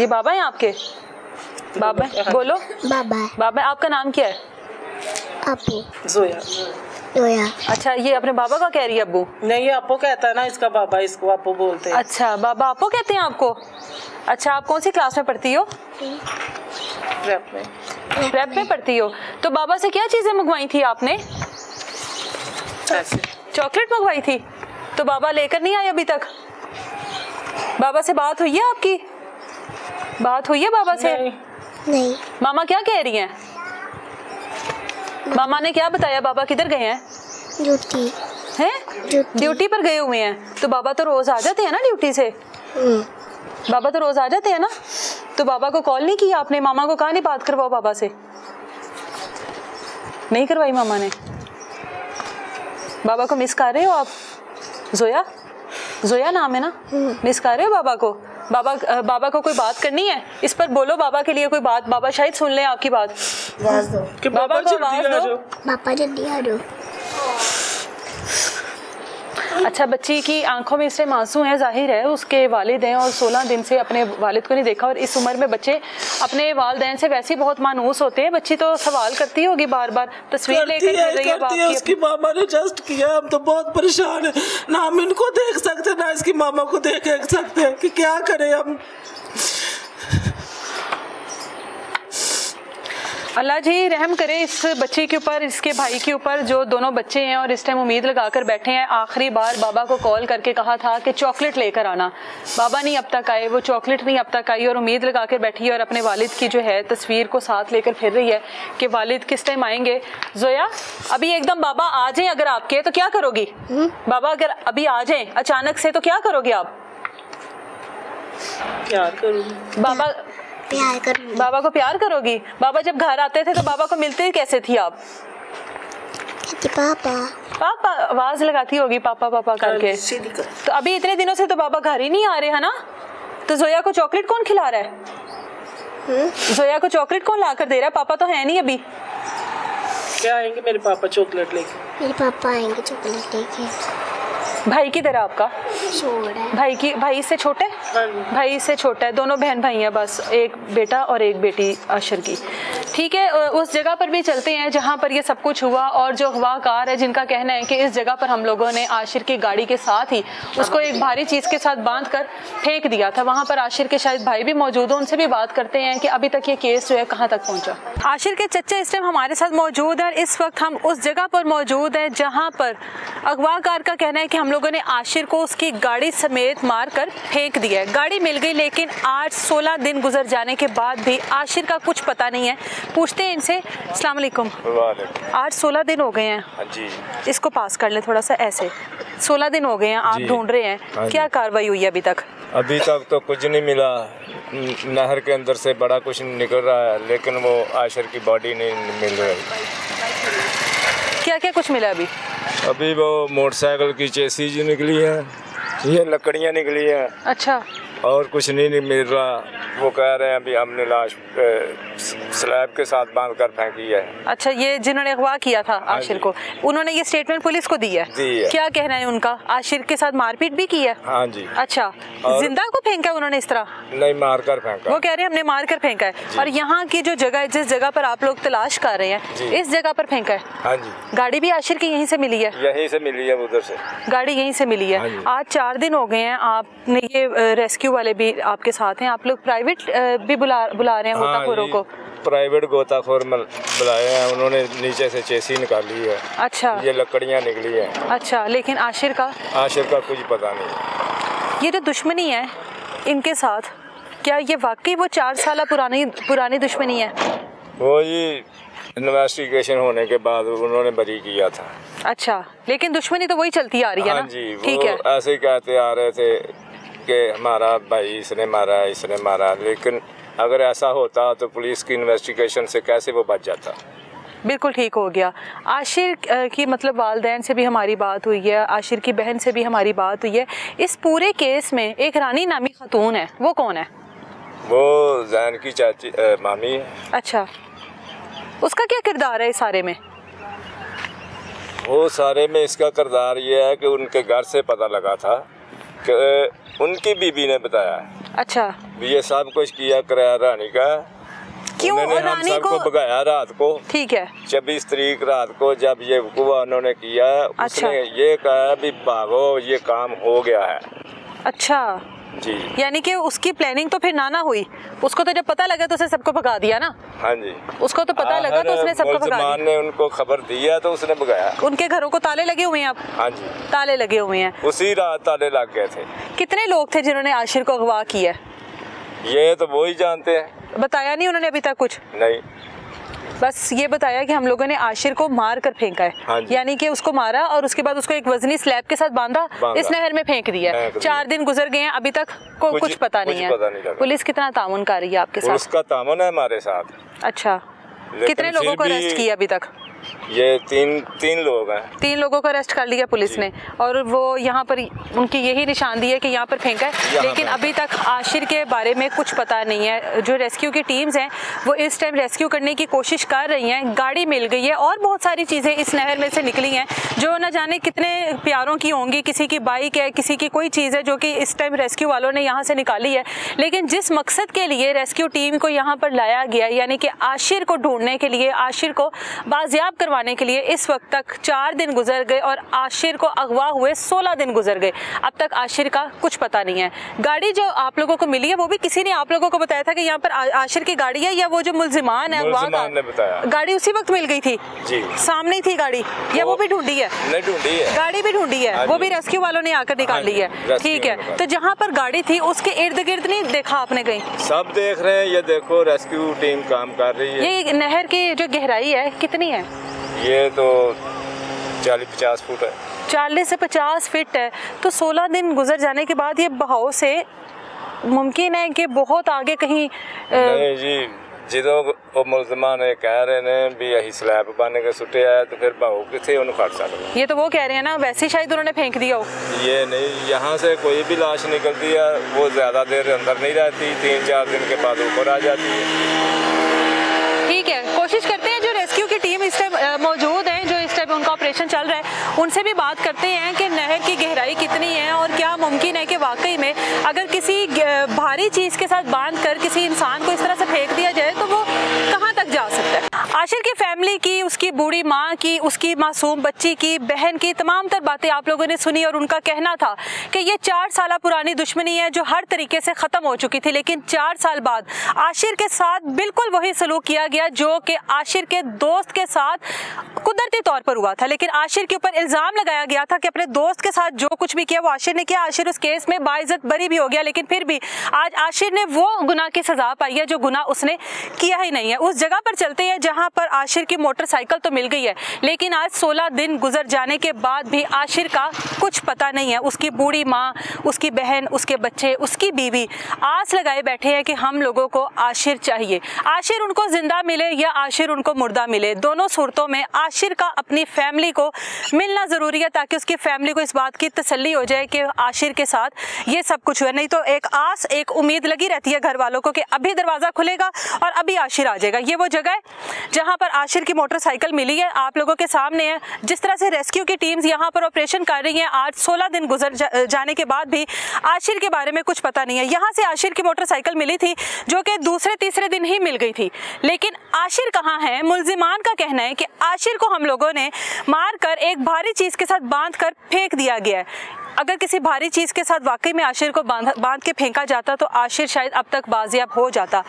ये बाबा हैं आपके? बाबा बोलो। बाबा। बाबा आपका नाम क्या है? अबू। जोया। जोया। अच्छा, ये अपने बाबा का कह रही है अब्बू? नहीं, ये आपो कहता है ना, इसका बाबा, इसको आपो बोलते हैं। अच्छा, बाबा आपको कहते हैं आपको? अच्छा, आप कौन सी क्लास में पढ़ती हो? प्रेप में। प्रेप में पढ़ती हो। तो बाबा से क्या चीजें मंगवाई थी आपने? चॉकलेट मंगवाई थी। तो बाबा लेकर नहीं आए अभी तक? बाबा से बात हुई है आपकी? बात हुई है बाबा से? नहीं। मामा क्या कह रही हैं? मामा ने क्या बताया? बाबा किधर गए हैं? ड्यूटी हैं? ड्यूटी पर गए हुए हैं। तो बाबा तो रोज आ जाते हैं ना ड्यूटी से? बाबा तो रोज आ जाते हैं ना? तो बाबा को कॉल नहीं किया आपने? मामा को कहा नहीं बात करवाओ बाबा से? नहीं करवाई मामा ने? बाबा को मिस कर रहे हो आप? जोया, जोया नाम है ना? मिस कर रहे हो बाबा को? बाबा को कोई बात करनी है, इस पर बोलो बाबा के लिए कोई बात। बाबा शायद सुन ले आपकी बात। आवाज दो। बाबा को आवाज दो। पापा जल्दी आ जाओ। अच्छा, बच्ची की आंखों में इससे आंसू हैं, जाहिर है उसके वालिद हैं और 16 दिन से अपने वालिद को नहीं देखा। और इस उम्र में बच्चे अपने वालिदैन से वैसे ही बहुत मानूस होते हैं। बच्ची तो सवाल करती होगी बार बार, तस्वीर लेकर फिर रही है बाप की। उसकी मामा ने जस्ट किया, हम तो बहुत परेशान है ना, हम इनको देख सकते ना इसकी मामा को देख सकते हैं कि क्या करें हम। अल्लाह जी रहम करे इस बच्ची के ऊपर, इसके भाई के ऊपर, जो दोनों बच्चे हैं और इस टाइम उम्मीद लगाकर बैठे हैं। आखिरी बार बाबा को कॉल करके कहा था कि चॉकलेट लेकर आना, बाबा नहीं अब तक आए, वो चॉकलेट नहीं अब तक आई और उम्मीद लगा कर बैठी है और अपने वालिद की जो है तस्वीर को साथ लेकर फिर रही है कि वालिद किस टाइम आएंगे। जोया, अभी एकदम बाबा आ जाए अगर आपके, तो क्या करोगी? बाबा अगर अभी आ जाए अचानक से तो क्या करोगे आप? प्यार करूंगी। प्यार करूंगी। बाबा को प्यार करोगी? बाबा जब घर आते थे तो बाबा को मिलते कैसे थी आप? पापा पापा आवाज लगाती होगी पापा पापा करके। तो अभी इतने दिनों से तो बाबा घर ही नहीं आ रहे है ना? तो जोया को चॉकलेट कौन खिला रहा है? जोया को चॉकलेट कौन ला कर दे रहा है? पापा तो है नहीं अभी। क्या आएंगे मेरे पापा चॉकलेट लेके? मेरे पापा आएंगे चॉकलेट लेके। भाई किधर है आपका? छोटा। भाई से छोटे? भाई से छोटा है। दोनों बहन भाई हैं बस, एक बेटा और एक बेटी आशिर की। ठीक है, उस जगह पर भी चलते हैं जहाँ पर ये सब कुछ हुआ। और जो गवाहकार है जिनका कहना है कि इस जगह पर हम लोगों ने आशिर की गाड़ी के साथ ही उसको एक भारी चीज़ के साथ बांध कर फेंक दिया था। वहाँ पर आशिर के शायद भाई भी मौजूद हैं, उनसे भी बात करते हैं कि अभी तक ये केस जो है कहाँ तक पहुँचा। आशिर के चच्चा इस टाइम हमारे साथ मौजूद है। इस वक्त हम उस जगह पर मौजूद हैं जहाँ पर अगवाकार का कहना है कि हम लोगों ने आशिर को उसकी गाड़ी समेत मार कर फेंक दिया है। गाड़ी मिल गई, लेकिन आज 16 दिन गुजर जाने के बाद भी आशिर का कुछ पता नहीं है। पूछते हैं इनसे। अस्सलाम वालेकुम। आज 16 दिन हो गए हैं जी। इसको पास कर ले थोड़ा सा ऐसे। 16 दिन हो गए हैं, आप ढूंढ रहे हैं, क्या कार्रवाई हुई है अभी तक? अभी तक तो कुछ नहीं मिला। नहर के अंदर से बड़ा कुछ निकल रहा है, लेकिन वो आशिर की बॉडी नहीं मिल रही। क्या क्या कुछ मिला अभी? अभी वो मोटरसाइकिल की चेसीज निकली है, ये लकड़ियाँ निकली हैं। अच्छा। और कुछ नहीं मिल रहा। वो कह रहे हैं अभी हमने लाश स्लैब के साथ बांध कर फेंकी है। अच्छा, ये जिन्होंने अगवा किया था आशिर को, उन्होंने ये स्टेटमेंट पुलिस को दी है? क्या कहना है उनका? आशिर के साथ मारपीट भी की है? हाँ जी। अच्छा, जिंदा को फेंका उन्होंने इस तरह? नहीं, मार कर फेंका। वो कह रहे हैं हमने मार कर फेंका है। और यहाँ की जो जगह है, जिस जगह पर आप लोग तलाश कर रहे हैं, इस जगह पर फेंका है? हाँ जी। गाड़ी भी आशिर की यहीं से मिली है? यहीं से मिली है, उधर से गाड़ी यहीं से मिली है। आज 4 दिन हो गए हैं, आपने ये रेस्क्यू वाले भी आपके साथ हैं, आप लोग प्राइवेट भी बुला रहे हैं गोताखोरों को? प्राइवेट गोताखोर बुलाए हैं, उन्होंने नीचे से चेसी निकाली है। अच्छा। ये लकड़ियाँ निकली हैं। अच्छा, लेकिन आशिर का कुछ पता नहीं। ये जो दुश्मनी है इनके साथ, क्या ये वाकई वो 4 साल पुरानी दुश्मनी है? वो ये इन्वेस्टिगेशन होने के बाद उन्होंने बरी किया था। अच्छा, लेकिन दुश्मनी तो वही चलती आ रही है ना? जी, ठीक है। ऐसे ही कहते आ रहे थे कि हमारा भाई इसने मारा, लेकिन अगर ऐसा होता तो पुलिस की इन्वेस्टिगेशन से कैसे वो बच जाता? बिल्कुल ठीक हो गया। आशिर की मतलब वालदैन से भी हमारी बात हुई है, आशिर की बहन से भी हमारी बात हुई है। इस पूरे केस में एक रानी नामी खातून है, वो कौन है? वो जैन की चाची मामी है। अच्छा, उसका क्या किरदार है इस सारे में? वो सारे में इसका किरदार ये है कि उनके घर से पता लगा था कि उनकी बीबी ने बताया। अच्छा, ये सब कुछ किया कराया रानी का। क्यों? उन्होंने हम रानी सबको को भगाया रात को। ठीक है, 26 तारीख रात को जब ये हुआ उन्होंने किया, अच्छा। उसने ये कहा भी भागो ये काम हो गया है। अच्छा जी, यानी कि उसकी प्लानिंग तो फिर नाना हुई, उसको तो जब पता लगा तो उसने सबको भगा दिया ना। हाँ जी, उसको तो पता लगा तो उसने सबको भगा दिया। ने उनको खबर दिया तो उसने भगाया। उनके घरों को ताले लगे हुए हैं अब? हाँ जी, ताले लगे हुए हैं। उसी रात ताले लग गए थे। कितने लोग थे जिन्होंने आशिर को अगवा किया? ये तो वो ही जानते हैं। बताया नहीं उन्होंने अभी तक कुछ? नहीं, बस ये बताया कि हम लोगों ने आशिर को मार कर फेंका है। हाँ जी। यानी कि उसको मारा और उसके बाद उसको एक वजनी स्लैब के साथ बांधा, इस नहर में फेंक दिया। 4 दिन गुजर गए हैं, अभी तक कुछ पता नहीं है। पुलिस कितना तामुन कर रही है आपके साथ? उसका तामुन है हमारे साथ। अच्छा, कितने लोगों को अरेस्ट किया अभी तक? ये तीन लोग हैं। 3 लोगों को अरेस्ट कर लिया पुलिस ने, और वो यहाँ पर उनकी यही निशानदेही है कि यहाँ पर फेंका है, लेकिन अभी तक आशिर के बारे में कुछ पता नहीं है। जो रेस्क्यू की टीम्स हैं वो इस टाइम रेस्क्यू करने की कोशिश कर रही हैं। गाड़ी मिल गई है और बहुत सारी चीज़ें इस नहर में से निकली हैं जो न जाने कितने प्यारों की होंगी। किसी की बाइक है, किसी की कोई चीज़ है जो कि इस टाइम रेस्क्यू वालों ने यहाँ से निकाली है। लेकिन जिस मकसद के लिए रेस्क्यू टीम को यहाँ पर लाया गया, यानी कि आशिर को ढूंढने के लिए, आशिर को बाजियाब करवाने के लिए, इस वक्त तक 4 दिन गुजर गए और आशिर को अगवा हुए 16 दिन गुजर गए। अब तक आशिर का कुछ पता नहीं है। गाड़ी जो आप लोगों को मिली है वो भी किसी ने आप लोगों को बताया था कि यहाँ पर आशिर की गाड़ी है, या वो जो मुल्जिमान है मुल्जिमान ने बताया? गाड़ी उसी वक्त मिल गई थी जी, सामने ही थी गाड़ी, या वो भी ढूंढी है? नहीं ढूंढी है, गाड़ी भी ढूंढी है, वो भी रेस्क्यू वालों ने आकर निकाल ली है। ठीक है, तो जहाँ पर गाड़ी थी उसके इर्द गिर्द नहीं देखा आपने कहीं? सब देख रहे हैं, ये देखो रेस्क्यू टीम काम कर रही है। ये नहर की जो गहराई है कितनी है? ये तो 40-50 फुट है। 40 से 50 फीट है। तो 16 दिन गुजर जाने के बाद ये बहाव से मुमकिन है कि बहुत आगे कहीं नहीं जी, जो वो मुल्जिमान कह रहे हैं भी यही स्लैब बन के सुटे आया, तो फिर भाव किथे उन्हें फट सकता? ये तो वो कह रहे हैं ना, वैसे शायद उन्होंने फेंक दिया हो। ये नहीं, यहाँ से कोई भी लाश निकलती है वो ज़्यादा देर अंदर नहीं रहती, 3-4 दिन के बाद ऊपर आ जाती है। ठीक है, कोशिश करते हैं जो रेस्क्यू की टीम इस टाइम मौजूद है, जो इस टाइम उनका ऑपरेशन चल रहा है, उनसे भी बात करते हैं कि नहर की गहराई कितनी है और क्या मुमकिन है कि वाकई में अगर किसी भारी चीज़ के साथ बांध कर किसी इंसान को इस तरह से फेंक दिया जाए तो वो कहाँ तक जा सकता है। आशिर की फैमिली की, उसकी बूढ़ी माँ की, उसकी मासूम बच्ची की, बहन की तमाम तर बातें आप लोगों ने सुनी और उनका कहना था कि ये 4 साल पुरानी दुश्मनी है जो हर तरीके से ख़त्म हो चुकी थी, लेकिन 4 साल बाद आशिर के साथ बिल्कुल वही सलूक किया गया जो कि आशिर के दोस्त के साथ कुदरती तौर पर हुआ था। लेकिन आशिर के ऊपर इल्ज़ाम लगाया गया था कि अपने दोस्त के साथ जो कुछ भी किया वो आशिर ने किया। आशिर उस केस में बाइज्जत बरी भी हो गया, लेकिन फिर भी आज आशिर ने वो गुनाह की सज़ा पाई है जो गुनाह उसने किया ही नहीं है। उस जगह पर चलते हैं जहाँ पर आशिर की मोटरसाइकिल तो मिल गई है, लेकिन आज 16 दिन गुजर जाने के बाद भी आशिर का कुछ पता नहीं है। उसकी बूढ़ी माँ, उसकी बहन, उसके बच्चे, उसकी बीवी आस लगाए बैठे हैं कि हम लोगों को आशिर चाहिए। आशिर उनको जिंदा मिले या आशिर उनको मुर्दा मिले, दोनों सूरतों में आशिर का अपनी फैमिली को मिलना ज़रूरी है, ताकि उसकी फैमिली को इस बात की तसल्ली हो जाए कि आशिर के साथ ये सब कुछ हुआ। नहीं तो एक आस, एक उम्मीद लगी रहती है घर वालों को कि अभी दरवाज़ा खुलेगा और अभी आशिर आ जाएगा। ये वो जगह है जहाँ पर आशिर की मोटरसाइकिल मिली है, आप लोगों के सामने है। जिस तरह से रेस्क्यू की टीम्स यहाँ पर ऑपरेशन कर रही हैं, आज 16 दिन गुजर जाने के बाद भी आशिर के बारे में कुछ पता नहीं है। यहाँ से आशिर की मोटरसाइकिल मिली थी जो कि दूसरे-तीसरे दिन ही मिल गई थी, लेकिन आशिर कहाँ है? मुल्जिमान का कहना है कि आशिर को हम लोगों ने मारकर एक भारी चीज़ के साथ बांध कर फेंक दिया गया है। अगर किसी भारी चीज़ के साथ वाकई में आशिर को बांध के फेंका जाता तो आशिर शायद अब तक बाजियाब हो जाता।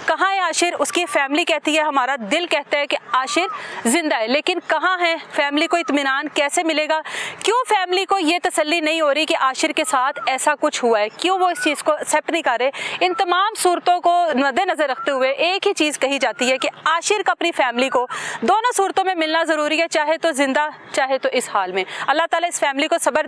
कहाँ है आशिर? उसकी फैमिली कहती है, हमारा दिल कहता है कि आशिर जिंदा है, लेकिन कहाँ है? फैमिली को इत्मीनान कैसे मिलेगा? क्यों फैमिली को ये तसल्ली नहीं हो रही कि आशिर के साथ ऐसा कुछ हुआ है? क्यों वो इस चीज़ को एक्सेप्ट नहीं कर रहे? इन तमाम सूरतों को मद्देनज़र रखते हुए एक ही चीज़ कही जाती है कि आशिर का अपनी फैमिली को दोनों सूरतों में मिलना ज़रूरी है, चाहे तो जिंदा, चाहे तो इस हाल में। अल्लाह ताला इस फैमिली को सब्र